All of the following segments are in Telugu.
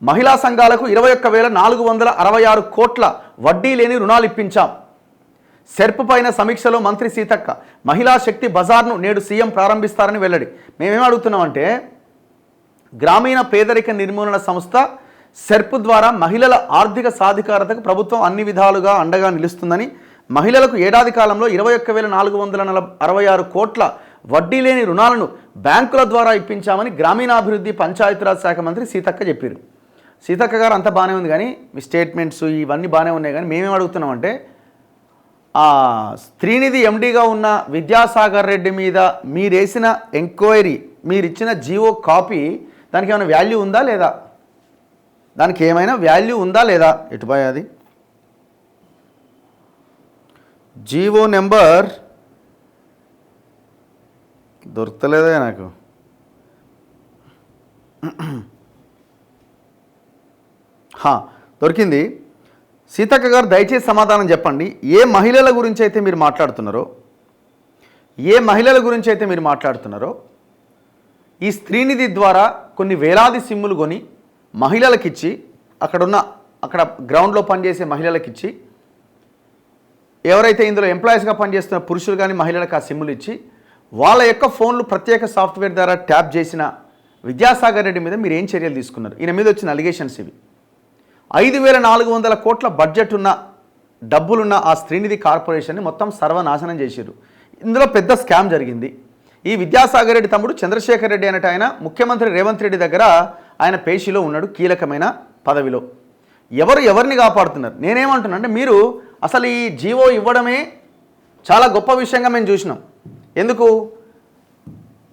మహిళా సంఘాలకు 21,466 కోట్ల వడ్డీ లేని రుణాలు ఇప్పించాం. సెర్ప్ పైన సమీక్షలో మంత్రి సీతక్క మహిళా శక్తి బజార్ను నేడు సీఎం ప్రారంభిస్తారని వెల్లడి. మేమేం అడుగుతున్నామంటే గ్రామీణ పేదరిక నిర్మూలన సంస్థ సెర్ప్ ద్వారా మహిళల ఆర్థిక సాధికారతకు ప్రభుత్వం అన్ని విధాలుగా అండగా నిలుస్తుందని, మహిళలకు ఏడాది కాలంలో 21,466 కోట్ల వడ్డీ లేని రుణాలను బ్యాంకుల ద్వారా ఇప్పించామని గ్రామీణాభివృద్ధి పంచాయతీరాజ్ శాఖ మంత్రి సీతక్క చెప్పారు. సీతక్క గారు అంతా బాగానే ఉంది, కానీ మీ స్టేట్మెంట్స్ ఇవన్నీ బాగానే ఉన్నాయి, కానీ మేమేం అడుగుతున్నామంటే శ్రీనిధి ఎండీగా ఉన్న విద్యాసాగర్ రెడ్డి మీద మీరేసిన ఎంక్వైరీ, మీరిచ్చిన జీవో కాపీ, దానికి ఏమైనా వాల్యూ ఉందా లేదా? దానికి ఏమైనా వాల్యూ ఉందా లేదా? ఎటుపోయా అది? జీవో నెంబర్ దొరకలేదే నాకు. దొరికింది. సీతక్క గారు దయచేసి సమాధానం చెప్పండి. ఏ మహిళల గురించి అయితే మీరు మాట్లాడుతున్నారో ఈ స్త్రీనిధి ద్వారా కొన్ని వేలాది సిమ్ములు కొని మహిళలకిచ్చి, అక్కడ గ్రౌండ్లో పనిచేసే మహిళలకిచ్చి, ఎవరైతే ఇందులో ఎంప్లాయీస్గా పనిచేస్తున్న పురుషులు కానీ మహిళలకు ఆ సిమ్ములు ఇచ్చి వాళ్ళ యొక్క ఫోన్లు ప్రత్యేక సాఫ్ట్వేర్ ద్వారా ట్యాప్ చేసిన విద్యాసాగర్ రెడ్డి మీద మీరు ఏం చర్యలు తీసుకున్నారు? ఈయన మీద వచ్చిన అలిగేషన్స్ ఇవి. 5,400 కోట్ల బడ్జెట్ ఉన్న డబ్బులున్న ఆ స్త్రీనిధి కార్పొరేషన్ని మొత్తం సర్వనాశనం చేశారు. ఇందులో పెద్ద స్కామ్ జరిగింది. ఈ విద్యాసాగర్ రెడ్డి తమ్ముడు చంద్రశేఖర్ రెడ్డి అనేట ఆయన ముఖ్యమంత్రి రేవంత్ రెడ్డి దగ్గర ఆయన పేషీలో ఉన్నాడు, కీలకమైన పదవిలో. ఎవరిని కాపాడుతున్నారు? నేనేమంటున్నా అంటే మీరు అసలు ఈ జీవో ఇవ్వడమే చాలా గొప్ప విషయంగా మేము చూసినాం. ఎందుకు?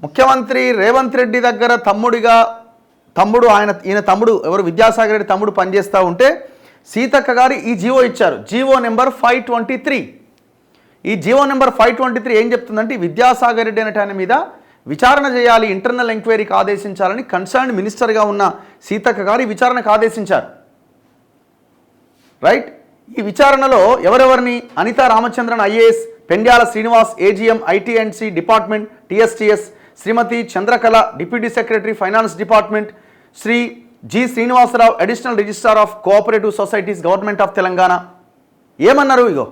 ముఖ్యమంత్రి రేవంత్ రెడ్డి దగ్గర ఈయన తమ్ముడు ఎవరు విద్యాసాగర్ రెడ్డి తమ్ముడు పనిచేస్తూ ఉంటే సీతక్క గారు ఈ జీవో ఇచ్చారు. GO number 523. ఈ జీవో నెంబర్ 523 ఏం చెప్తుందంటే విద్యాసాగర్ రెడ్డి అనే ఆయన మీద విచారణ చేయాలి, ఇంటర్నల్ ఎంక్వైరీకి ఆదేశించాలని కన్సర్న్ మినిస్టర్గా ఉన్న సీతక్క గారు ఈ విచారణకు ఆదేశించారు. రైట్? ఈ విచారణలో ఎవరెవరిని? Anitha Ramachandran IAS, Pendyala Srinivas AGM IT and C department TSTS, Shrimati Chandrakala deputy secretary finance department, Shri G Srinivasarao additional registrar of cooperative societies government of Telangana. ఏమన్నారు? ఇగో,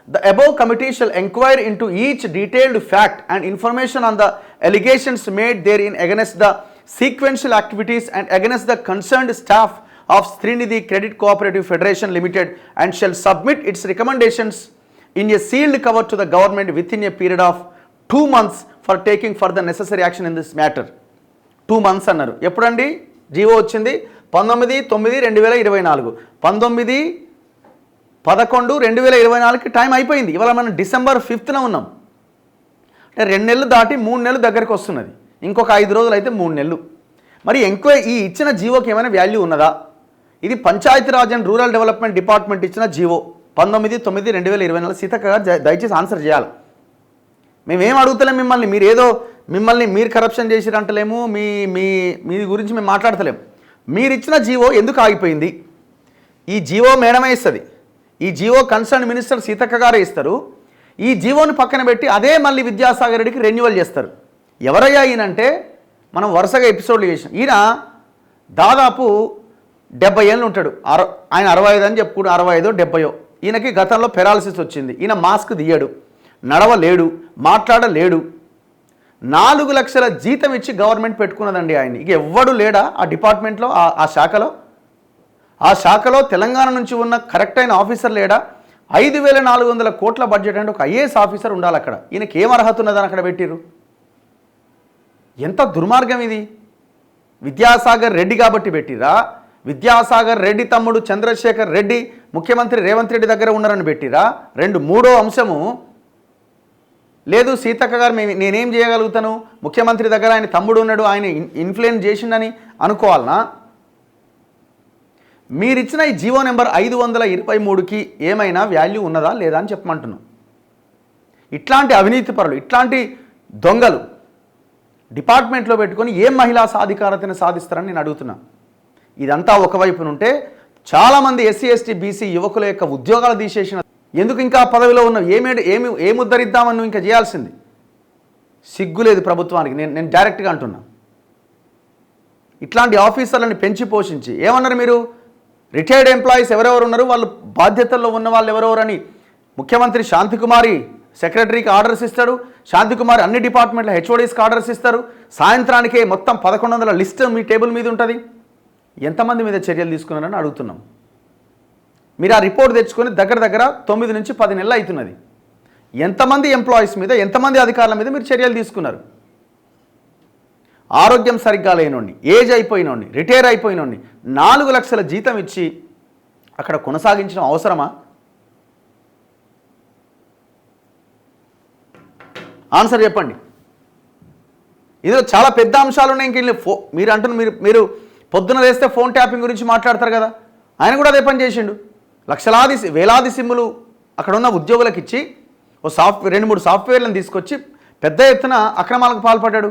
the above committee shall inquire into each detailed fact and information on the allegations made therein against the sequential activities and against the concerned staff of Srinidhi Credit Cooperative Federation Limited and shall submit its recommendations in a sealed cover to the government within a period of 2 months for taking further necessary action in this matter. 2 months అన్నారు. ఎప్పుడండి జీవో వచ్చింది? 19/9/2024. 19/11/2024కి టైం అయిపోయింది. ఇవాళ మనం December 5th ఉన్నాం. అంటే 2 నెలలు దాటి 3 నెలలు దగ్గరికి వస్తున్నది. ఇంకొక 5 రోజులు అయితే 3 నెలలు. మరి ఈ ఇచ్చిన జీవోకి ఏమైనా వాల్యూ ఉన్నదా? ఇది Panchayati Raj and rural development department ఇచ్చిన జీవో 19/9/2024. సీతక్క గారు దయచేసి ఆన్సర్ చేయాలి. మేమేం అడుగుతలేము మిమ్మల్ని మీరు కరప్షన్ చేసిరంటలేము, మీ గురించి మేము మాట్లాడతలేము. మీరు ఇచ్చిన జీవో ఎందుకు ఆగిపోయింది? ఈ జీవో మేడమే ఇస్తుంది. ఈ జీవో కన్సర్న్ మినిస్టర్ సీతక్క గారే ఇస్తారు. ఈ జీవోని పక్కన పెట్టి అదే మళ్ళీ విద్యాసాగర్ రెడ్డికి రెన్యువల్ చేస్తారు. ఎవరయ్యా ఈయనంటే మనం వరుసగా ఎపిసోడ్లు చేసాం. ఈయన దాదాపు 70 ఏళ్ళు ఉంటాడు. ఆయన 65 అని చెప్పుకుంటూ 65 70. ఈయనకి గతంలో పెరాలసిస్ వచ్చింది. ఈయన మాస్క్ తీయడు, నడవలేడు, మాట్లాడలేడు. 4 లక్షల జీతం ఇచ్చి గవర్నమెంట్ పెట్టుకున్నదండి ఆయన. ఇక ఎవ్వడు లేడా ఆ డిపార్ట్మెంట్లో, ఆ శాఖలో తెలంగాణ నుంచి ఉన్న కరెక్ట్ అయిన ఆఫీసర్ లేడా? 5,400 కోట్ల బడ్జెట్ అంటే ఒక ఐఏఎస్ ఆఫీసర్ ఉండాలి అక్కడ. ఈయనకి ఏం అర్హత ఉన్నదని అక్కడ పెట్టిర్రు? ఎంత దుర్మార్గం ఇది! విద్యాసాగర్ రెడ్డి కాబట్టి పెట్టిరా? విద్యాసాగర్ రెడ్డి తమ్ముడు చంద్రశేఖర్ రెడ్డి ముఖ్యమంత్రి రేవంత్ రెడ్డి దగ్గర ఉన్నారని పెట్టిరా? మూడో అంశము లేదు, సీతక్క గారు నేనేం చేయగలుగుతాను, ముఖ్యమంత్రి దగ్గర ఆయన తమ్ముడు ఉన్నాడు, ఆయన ఇన్ఫ్లుయెన్స్ చేసిండని అనుకోవాలనా? మీరిచ్చిన ఈ జీవో నెంబర్ 523కి ఏమైనా వాల్యూ ఉన్నదా లేదా అని చెప్పమంటున్నాం. ఇట్లాంటి అవినీతి పరులు, ఇట్లాంటి దొంగలు డిపార్ట్మెంట్లో పెట్టుకొని ఏం మహిళా సాధికారతను సాధిస్తారని నేను అడుగుతున్నా. ఇదంతా ఒకవైపు నుంటే చాలామంది ఎస్సీ ఎస్టీ బీసీ యువకుల యొక్క ఉద్యోగాలు తీసేసిన ఎందుకు ఇంకా పదవిలో ఉన్న ఏమి ఉద్ధరిద్దామని నువ్వు ఇంకా చేయాల్సింది? సిగ్గులేదు ప్రభుత్వానికి. నేను డైరెక్ట్గా అంటున్నా. ఇట్లాంటి ఆఫీసర్లను పెంచి పోషించి ఏమన్నారు మీరు, రిటైర్డ్ ఎంప్లాయీస్ ఎవరెవరు ఉన్నారు, వాళ్ళు బాధ్యతల్లో ఉన్న వాళ్ళు ఎవరెవరని ముఖ్యమంత్రి శాంతికుమారి సెక్రటరీకి ఆర్డర్స్ ఇస్తాడు, శాంతికుమారి అన్ని డిపార్ట్మెంట్ల హెచ్ఓడీస్కి ఆర్డర్స్ ఇస్తారు. సాయంత్రానికే మొత్తం 1100 లిస్ట్ మీ టేబుల్ మీద ఉంటుంది. ఎంతమంది మీద చర్యలు తీసుకున్నారని అడుగుతున్నాం. మీరు ఆ రిపోర్ట్ తెచ్చుకొని దగ్గర దగ్గర 9 నుంచి 10 నెలలు అవుతున్నది. ఎంతమంది ఎంప్లాయీస్ మీద, ఎంతమంది అధికారుల మీద మీరు చర్యలు తీసుకున్నారు? ఆరోగ్యం సరిగ్గా లేనోడిని, ఏజ్ అయిపోయినోడిని, రిటైర్ అయిపోయినోడిని 4 లక్షల జీతం ఇచ్చి అక్కడ కొనసాగించడం అవసరమా? ఆన్సర్ చెప్పండి. ఇందులో చాలా పెద్ద అంశాలు ఉన్నాయి. ఇంక మీరు అంటున్న మీరు పొద్దున వేస్తే ఫోన్ ట్యాపింగ్ గురించి మాట్లాడతారు కదా, ఆయన కూడా అదే పని చేసిండు. లక్షలాది వేలాది సిమ్ములు అక్కడ ఉన్న ఉద్యోగులకు ఇచ్చి ఓ 2-3 సాఫ్ట్వేర్లను తీసుకొచ్చి పెద్ద ఎత్తున అక్రమాలకు పాల్పడ్డాడు.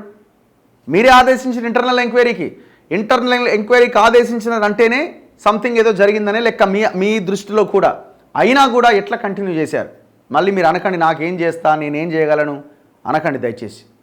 మీరే ఆదేశించిన ఇంటర్నల్ ఎంక్వైరీకి ఆదేశించినారంటేనే సంథింగ్ ఏదో జరిగిందనే లెక్క మీ దృష్టిలో కూడా. అయినా కూడా ఎట్లా కంటిన్యూ చేశారు? మళ్ళీ మీరు అనకండి నాకేం చేస్తా, నేనేం చేయగలను అనకండి దయచేసి.